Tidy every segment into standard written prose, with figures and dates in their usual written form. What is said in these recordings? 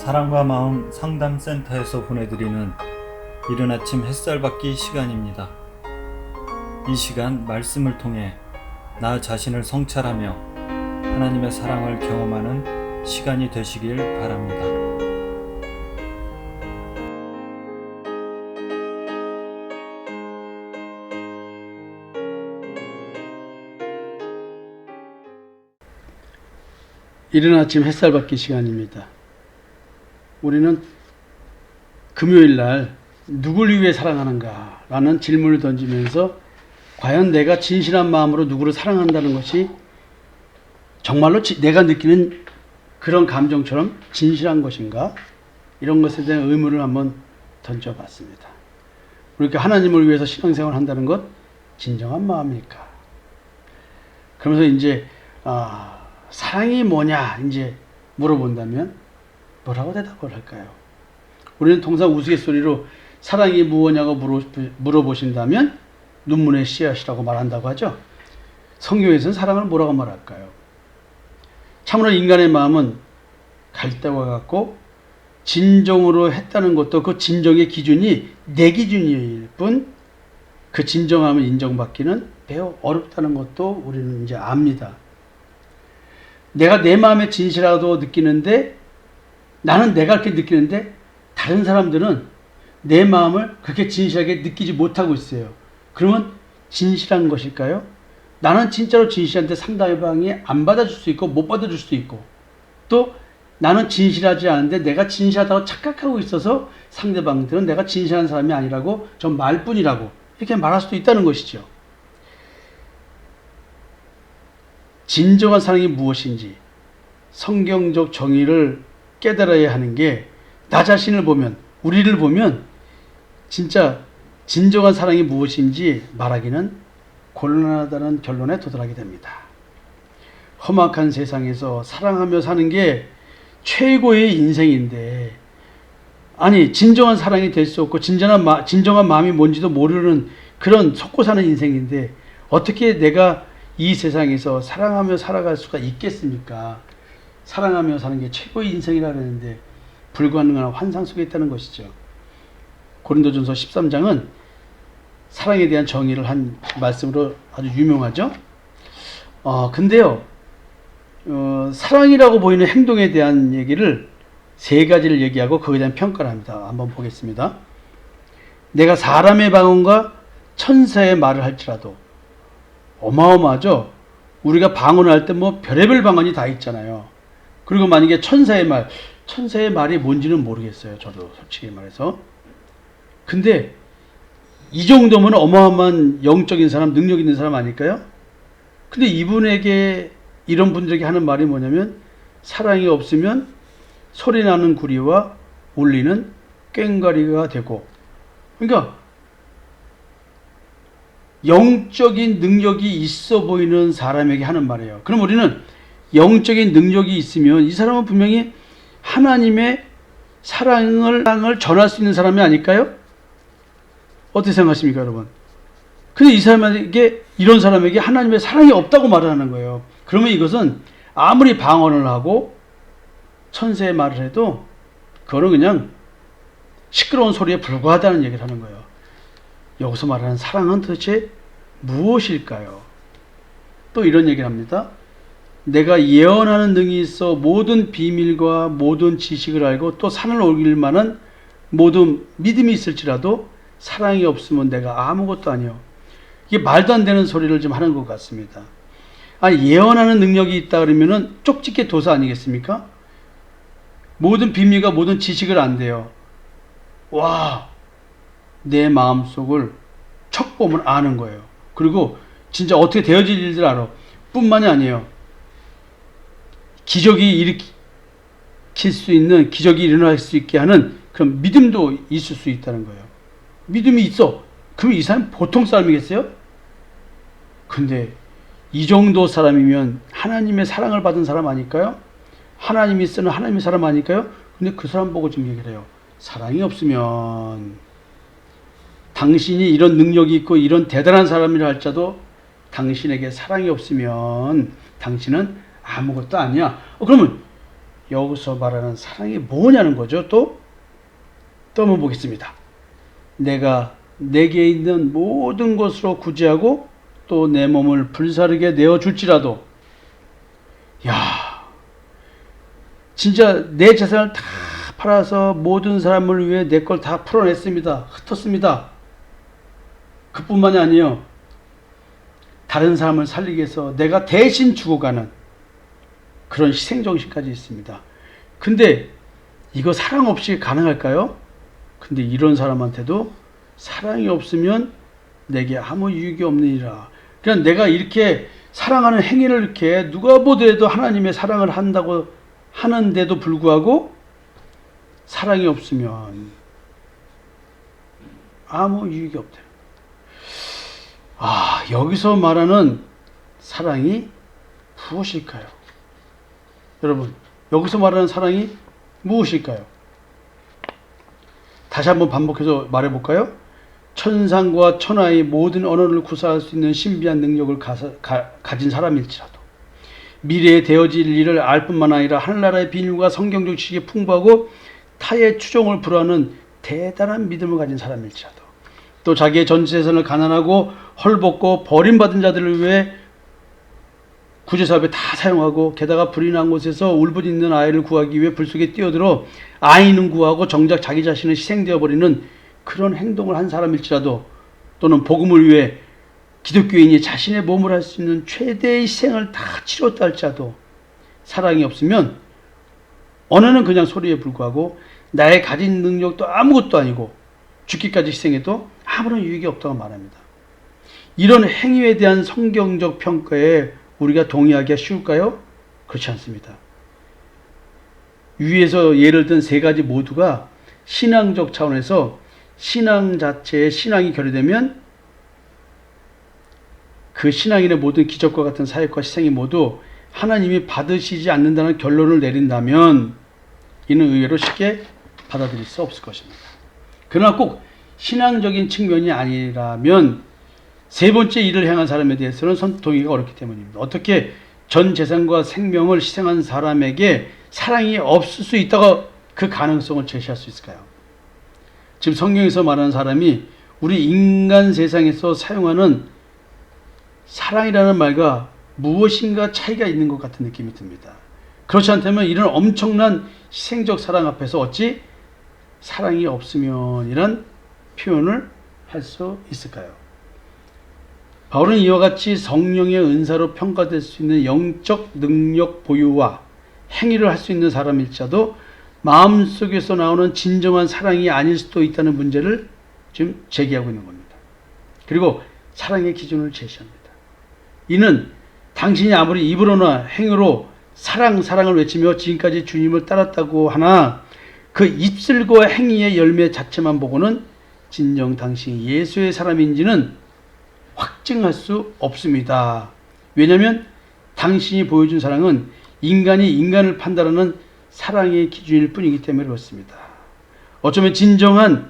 사랑과 마음 상담센터에서 보내드리는 이른 아침 햇살 받기 시간입니다. 이 시간 말씀을 통해 나 자신을 성찰하며 하나님의 사랑을 경험하는 시간이 되시길 바랍니다. 이른 아침 햇살 받기 시간입니다. 우리는 금요일 날 누구를 위해 사랑하는가 라는 질문을 던지면서 과연 내가 진실한 마음으로 누구를 사랑한다는 것이 정말로 내가 느끼는 그런 감정처럼 진실한 것인가, 이런 것에 대한 의문을 한번 던져봤습니다. 그러니까 하나님을 위해서 신앙생활을 한다는 것 진정한 마음일까? 그러면서 이제 사랑이 뭐냐 이제 물어본다면 뭐라고 대답을 할까요? 우리는 통상 우스갯소리로 사랑이 무엇냐고 물어보신다면 눈물의 씨앗이라고 말한다고 하죠. 성경에서는 사랑을 뭐라고 말할까요? 참으로 인간의 마음은 갈대와 같고 진정으로 했다는 것도 그 진정의 기준이 내 기준일 뿐, 그 진정함을 인정받기는 매우 어렵다는 것도 우리는 이제 압니다. 내가 내 마음에 진실하다고 느끼는데, 나는 내가 그렇게 느끼는데 다른 사람들은 내 마음을 그렇게 진실하게 느끼지 못하고 있어요. 그러면 진실한 것일까요? 나는 진짜로 진실한데 상대방이 안 받아줄 수 있고 못 받아줄 수도 있고, 또 나는 진실하지 않은데 내가 진실하다고 착각하고 있어서 상대방들은 내가 진실한 사람이 아니라고 전 말뿐이라고 이렇게 말할 수도 있다는 것이죠. 진정한 사랑이 무엇인지 성경적 정의를 깨달아야 하는 게, 나 자신을 보면, 우리를 보면 진짜 진정한 사랑이 무엇인지 말하기는 곤란하다는 결론에 도달하게 됩니다. 험악한 세상에서 사랑하며 사는 게 최고의 인생인데, 아니 진정한 사랑이 될 수 없고 진정한 마음이 뭔지도 모르는 그런 속고 사는 인생인데 어떻게 내가 이 세상에서 사랑하며 살아갈 수가 있겠습니까? 사랑하며 사는 게 최고의 인생이라 그러는데 불가능한 환상 속에 있다는 것이죠. 고린도전서 13장은 사랑에 대한 정의를 한 말씀으로 아주 유명하죠. 근데요, 사랑이라고 보이는 행동에 대한 얘기를 세 가지를 얘기하고 거기에 대한 평가를 합니다. 한번 보겠습니다. 내가 사람의 방언과 천사의 말을 할지라도, 어마어마하죠. 우리가 방언을 할 때 뭐 별의별 방언이 다 있잖아요. 그리고 만약에 천사의 말이 뭔지는 모르겠어요. 저도 솔직히 말해서. 근데 이 정도면 어마어마한 영적인 사람, 능력 있는 사람 아닐까요? 근데 이분에게, 이런 분들에게 하는 말이 뭐냐면, 사랑이 없으면 소리나는 구리와 울리는 꽹과리가 되고, 그러니까 영적인 능력이 있어 보이는 사람에게 하는 말이에요. 그럼 우리는 영적인 능력이 있으면 이 사람은 분명히 하나님의 사랑을 전할 수 있는 사람이 아닐까요? 어떻게 생각하십니까, 여러분? 근데 이 사람에게, 이런 사람에게 하나님의 사랑이 없다고 말을 하는 거예요. 그러면 이것은 아무리 방언을 하고 천사의 말을 해도 그거는 그냥 시끄러운 소리에 불과하다는 얘기를 하는 거예요. 여기서 말하는 사랑은 도대체 무엇일까요? 또 이런 얘기를 합니다. 내가 예언하는 능이 있어 모든 비밀과 모든 지식을 알고 또 산을 옮길 만한 모든 믿음이 있을지라도 사랑이 없으면 내가 아무것도 아니요. 이게 말도 안 되는 소리를 좀 하는 것 같습니다. 아니, 예언하는 능력이 있다 그러면은 쪽집게 도사 아니겠습니까? 모든 비밀과 모든 지식을 안대요. 와, 내 마음속을 척 보면 아는 거예요. 그리고 진짜 어떻게 되어질 일들 알아. 뿐만이 아니에요. 기적이 일으킬 수 있는, 기적이 일어날 수 있게 하는 그런 믿음도 있을 수 있다는 거예요. 믿음이 있어. 그럼 이 사람 보통 사람이겠어요? 근데 이 정도 사람이면 하나님의 사랑을 받은 사람 아닐까요? 하나님이 쓰는 하나님의 사람 아닐까요? 근데 그 사람 보고 지금 얘기를 해요. 사랑이 없으면, 당신이 이런 능력이 있고 이런 대단한 사람이라 할지라도 당신에게 사랑이 없으면 당신은 아무것도 아니야. 그러면 여기서 말하는 사랑이 뭐냐는 거죠. 또 한번 보겠습니다. 내가 내게 있는 모든 것으로 구제하고 또 내 몸을 불사르게 내어줄지라도, 야, 진짜 내 재산을 다 팔아서 모든 사람을 위해 내 걸 다 풀어냈습니다. 흩었습니다. 그뿐만이 아니에요. 다른 사람을 살리기 위해서 내가 대신 죽어가는 그런 희생정신까지 있습니다. 근데 이거 사랑 없이 가능할까요? 근데 이런 사람한테도 사랑이 없으면 내게 아무 유익이 없느니라. 그냥 내가 이렇게 사랑하는 행위를 이렇게 누가 보더라도 하나님의 사랑을 한다고 하는데도 불구하고 사랑이 없으면 아무 유익이 없대요. 여기서 말하는 사랑이 무엇일까요? 여러분, 여기서 말하는 사랑이 무엇일까요? 다시 한번 반복해서 말해볼까요? 천상과 천하의 모든 언어를 구사할 수 있는 신비한 능력을 가진 사람일지라도, 미래에 되어질 일을 알 뿐만 아니라 하늘나라의 비밀과 성경적 지식이 풍부하고 타의 추종을 불허하는 대단한 믿음을 가진 사람일지라도, 또 자기의 전 재산을 가난하고 헐벗고 버림받은 자들을 위해 구제사업에 다 사용하고, 게다가 불이 난 곳에서 울부짖는 아이를 구하기 위해 불 속에 뛰어들어 아이는 구하고 정작 자기 자신은 희생되어 버리는 그런 행동을 한 사람일지라도, 또는 복음을 위해 기독교인이 자신의 몸을 할 수 있는 최대의 희생을 다 치렀다 할지라도 사랑이 없으면 언어는 그냥 소리에 불과하고 나의 가진 능력도 아무것도 아니고 죽기까지 희생해도 아무런 유익이 없다고 말합니다. 이런 행위에 대한 성경적 평가에 우리가 동의하기가 쉬울까요? 그렇지 않습니다. 위에서 예를 든 세 가지 모두가 신앙적 차원에서 신앙 자체에 신앙이 결여되면 그 신앙인의 모든 기적과 같은 사역과 희생이 모두 하나님이 받으시지 않는다는 결론을 내린다면 이는 의외로 쉽게 받아들일 수 없을 것입니다. 그러나 꼭 신앙적인 측면이 아니라면 세 번째 일을 행한 사람에 대해서는 선동의가 어렵기 때문입니다. 어떻게 전 재산과 생명을 희생한 사람에게 사랑이 없을 수 있다고 그 가능성을 제시할 수 있을까요? 지금 성경에서 말하는 사람이 우리 인간 세상에서 사용하는 사랑이라는 말과 무엇인가 차이가 있는 것 같은 느낌이 듭니다. 그렇지 않다면 이런 엄청난 희생적 사랑 앞에서 어찌 사랑이 없으면 이런 표현을 할 수 있을까요? 바울은 이와 같이 성령의 은사로 평가될 수 있는 영적 능력 보유와 행위를 할 수 있는 사람일지라도 마음속에서 나오는 진정한 사랑이 아닐 수도 있다는 문제를 지금 제기하고 있는 겁니다. 그리고 사랑의 기준을 제시합니다. 이는 당신이 아무리 입으로나 행위로 사랑을 외치며 지금까지 주님을 따랐다고 하나 그 입술과 행위의 열매 자체만 보고는 진정 당신이 예수의 사람인지는 확증할 수 없습니다. 왜냐하면 당신이 보여준 사랑은 인간이 인간을 판단하는 사랑의 기준일 뿐이기 때문에 그렇습니다. 어쩌면 진정한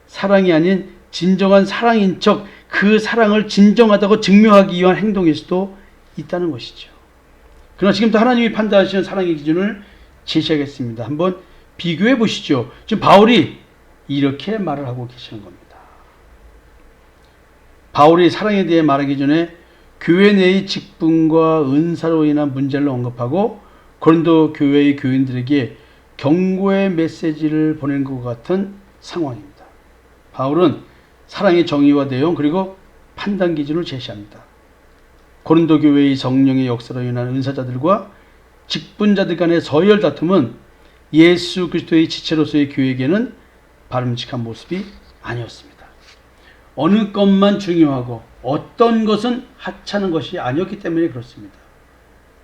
사랑이 아닌 진정한 사랑인 척 그 사랑을 진정하다고 증명하기 위한 행동일 수도 있다는 것이죠. 그러나 지금도 하나님이 판단하시는 사랑의 기준을 제시하겠습니다. 한번 비교해 보시죠. 지금 바울이 이렇게 말을 하고 계시는 겁니다. 바울이 사랑에 대해 말하기 전에 교회 내의 직분과 은사로 인한 문제를 언급하고 고린도 교회의 교인들에게 경고의 메시지를 보낸 것 같은 상황입니다. 바울은 사랑의 정의와 내용 그리고 판단 기준을 제시합니다. 고린도 교회의 성령의 역사로 인한 은사자들과 직분자들 간의 서열 다툼은 예수 그리스도의 지체로서의 교회에게는 바람직한 모습이 아니었습니다. 어느 것만 중요하고 어떤 것은 하찮은 것이 아니었기 때문에 그렇습니다.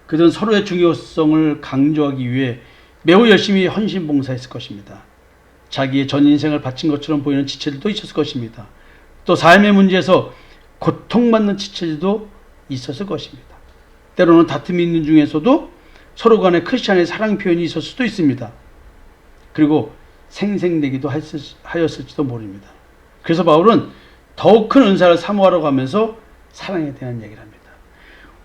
그들은 서로의 중요성을 강조하기 위해 매우 열심히 헌신 봉사했을 것입니다. 자기의 전 인생을 바친 것처럼 보이는 지체들도 있었을 것입니다. 또 삶의 문제에서 고통받는 지체들도 있었을 것입니다. 때로는 다툼이 있는 중에서도 서로 간에 크리스찬의 사랑 표현이 있을 수도 있습니다. 그리고 생생내기도 하였을지도 모릅니다. 그래서 바울은 더욱 큰 은사를 사모하라고 하면서 사랑에 대한 얘기를 합니다.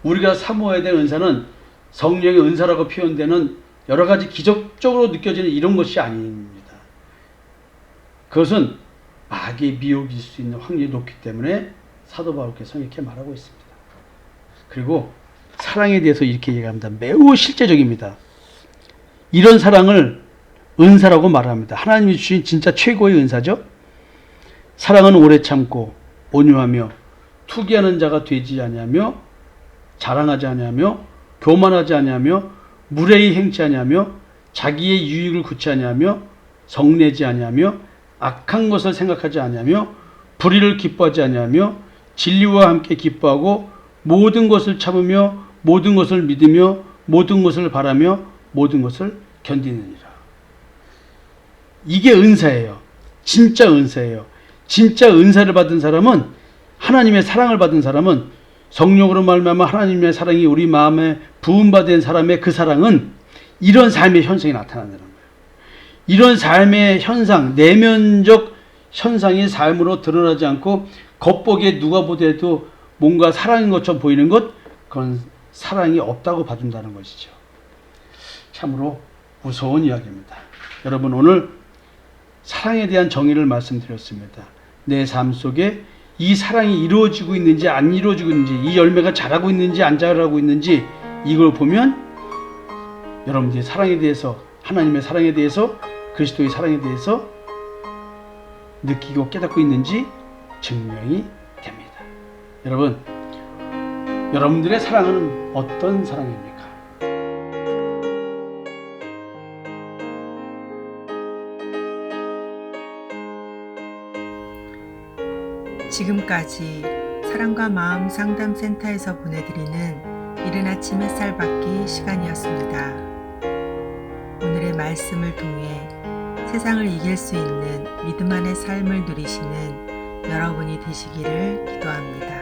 우리가 사모해야 될 은사는 성령의 은사라고 표현되는 여러 가지 기적적으로 느껴지는 이런 것이 아닙니다. 그것은 마귀의 미혹일 수 있는 확률이 높기 때문에 사도 바울께서 이렇게 말하고 있습니다. 그리고 사랑에 대해서 이렇게 얘기합니다. 매우 실제적입니다. 이런 사랑을 은사라고 말합니다. 하나님이 주신 진짜 최고의 은사죠. 사랑은 오래 참고 온유하며 투기하는 자가 되지 아니하며 자랑하지 아니하며 교만하지 아니하며 무례히 행치 아니하며 자기의 유익을 구치 아니하며 성내지 아니하며 악한 것을 생각하지 아니하며 불의를 기뻐하지 아니하며 진리와 함께 기뻐하고 모든 것을 참으며 모든 것을 믿으며 모든 것을 바라며 모든 것을 견디느니라. 이게 은사예요. 진짜 은사예요. 진짜 은사를 받은 사람은, 하나님의 사랑을 받은 사람은, 성령으로 말미암아 하나님의 사랑이 우리 마음에 부음받은 사람의 그 사랑은 이런 삶의 현상이 나타난다는 거예요. 이런 삶의 현상, 내면적 현상이 삶으로 드러나지 않고 겉보기에 누가 보더라도 뭔가 사랑인 것처럼 보이는 것, 그건 사랑이 없다고 봐준다는 것이죠. 참으로 무서운 이야기입니다. 여러분, 오늘 사랑에 대한 정의를 말씀드렸습니다. 내 삶 속에 이 사랑이 이루어지고 있는지 안 이루어지고 있는지, 이 열매가 자라고 있는지 안 자라고 있는지, 이걸 보면 여러분들이 사랑에 대해서, 하나님의 사랑에 대해서, 그리스도의 사랑에 대해서 느끼고 깨닫고 있는지 증명이 됩니다. 여러분, 여러분들의 사랑은 어떤 사랑입니까? 지금까지 사랑과 마음 상담센터에서 보내드리는 이른 아침 햇살 받기 시간이었습니다. 오늘의 말씀을 통해 세상을 이길 수 있는 믿음 안의 삶을 누리시는 여러분이 되시기를 기도합니다.